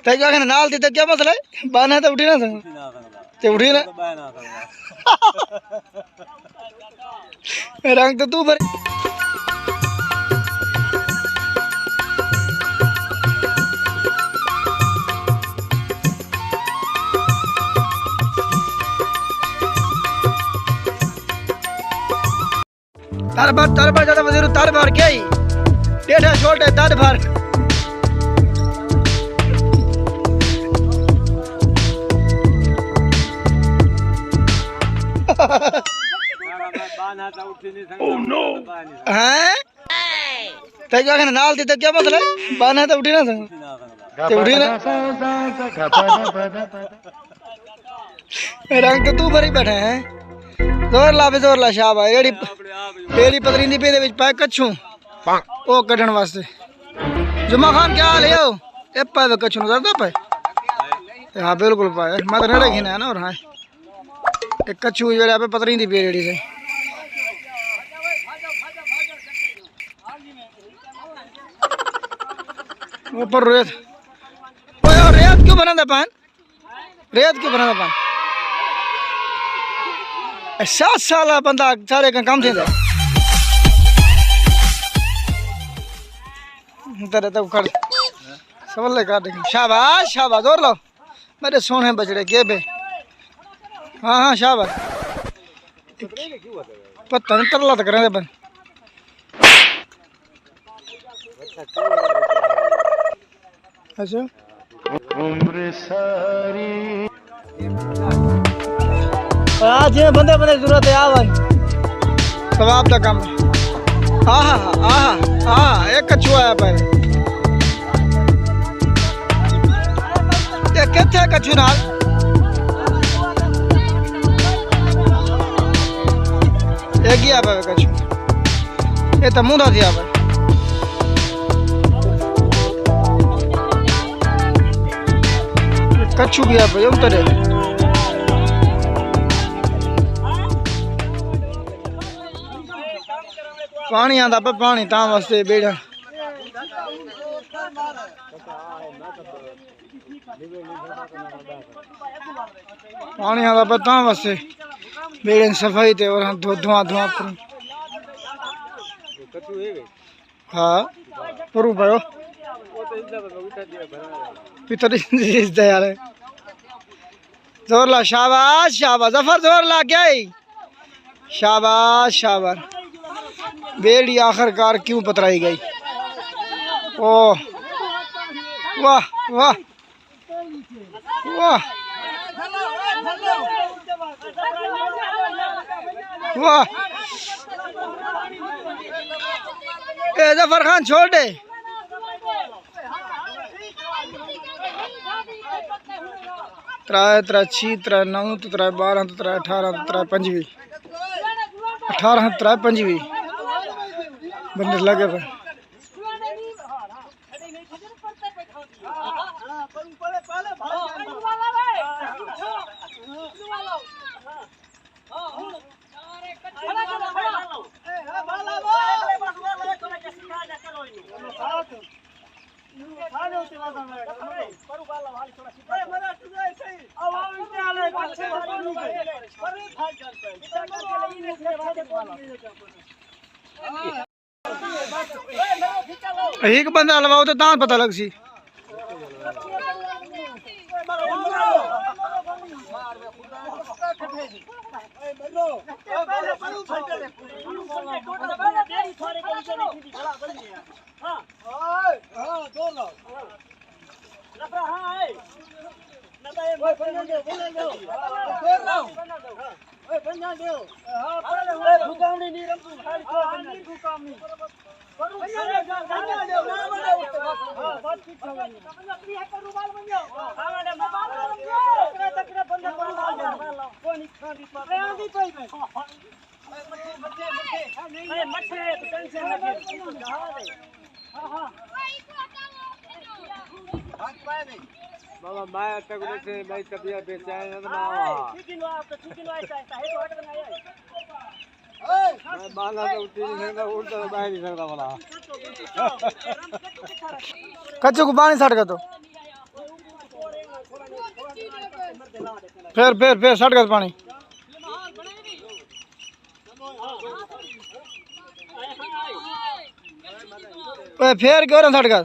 ते क्या नाल थी तो क्या मसला है बाना तो उठी ना ते उठी ना रंग तो तू भर तार बार ज्यादा वजीर तार बार क्या ही डेढ़ा शॉट है तार बार हैं ते क्या नाल थी तो क्या मसला है बाना तो उठी ना ते उठी ना रंग तो तू भरी बैठे हैं जोर ला शाबाश एड़ी पतरींदी पे दे विच पाए कच्छू ओ कढण वास्ते जुमा खान क्या हाल है यो ए पाए कच्छू नु दरदा पाए हां बिल्कुल पाए मैं तो नेड़े खिना है ना और हां एक कच्छू जेड़ा पे पतरींदी पे एड़ी से ऊपर रेत ओए रेत क्यों बनांदा पान रेत क्यों बनांदा पान 7 साल बंदा सारे का काम थे तेरे तो खड़ सवाल काट शाबाश शाबाश और लो मेरे सोने बछड़े के बे हाँ हाँ शाबाश पता नहीं तरला तो करें बन अच्छा उम्र सारी आज ये बंदे जरूरत है आवन सवाब का काम है आहा आहा आहा एक कछुआ आया पहले ये किथे कछु नाल एक ही आया कछु ये तो मुंडा थी आवे कछु भी आवे हम तरे पानी आंदा पे पानी ता वास्ते बेड़ा पानी आंदा पे ता वास्ते बेड़े सफाई ते और धुआं धुआं हाँ परू भयो पितर इस यार जोर ला शाबाश शाबाश जफर जोर ला क्या शाबाश शाबाश बेड़ी आखिरकार क्यों पतराई गई ओह वाह वाह वाह वाह ए जफर खान छोड़ दे त्रै त्रै 6 त्रै 9 त्रै 12 त्रै 18 त्रै 25 18 त्रै 25 बंदे लगे पर एक बंदा हलवाओ तो दांत पता लग सी बाबा मैं तक से मैं तबियत बेचैन है ना मैं बाला तो उठी नहीं सकता उठ तो बैठ नहीं सकता भला कच्चे को पानी सट गया तो फिर सट गया पानी। फिर क्यों ना सट गया।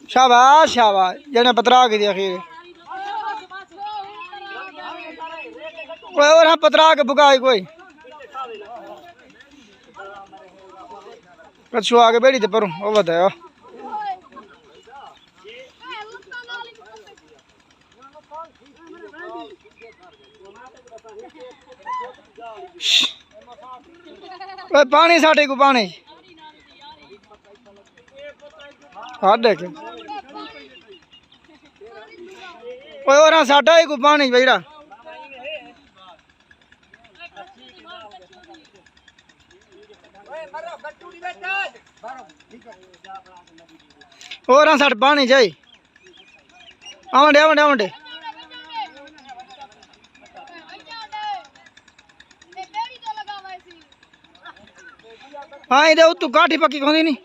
शाबाश शाबाश जने पतरा के दिया खीर। और हाँ पतरा के बुकाई कोई कछु आगे बैठी थे पर वो बताया पानी साढ़े को पानी हाथ देखे और हाँ साढ़ा ही को पानी बेड़ा और हाँ साढ़े पानी चाहिए आवंडे आवंडे आवंडे हाँ इधर उतू काठी पक्की होंदी नहीं।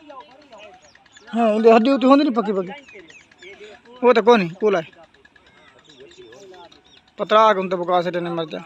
हाँ इधर हड्डी उतू होंदी नहीं पक्की पक्की वो तो कौन है कूला है पतरा के उनते बुका से मर जा।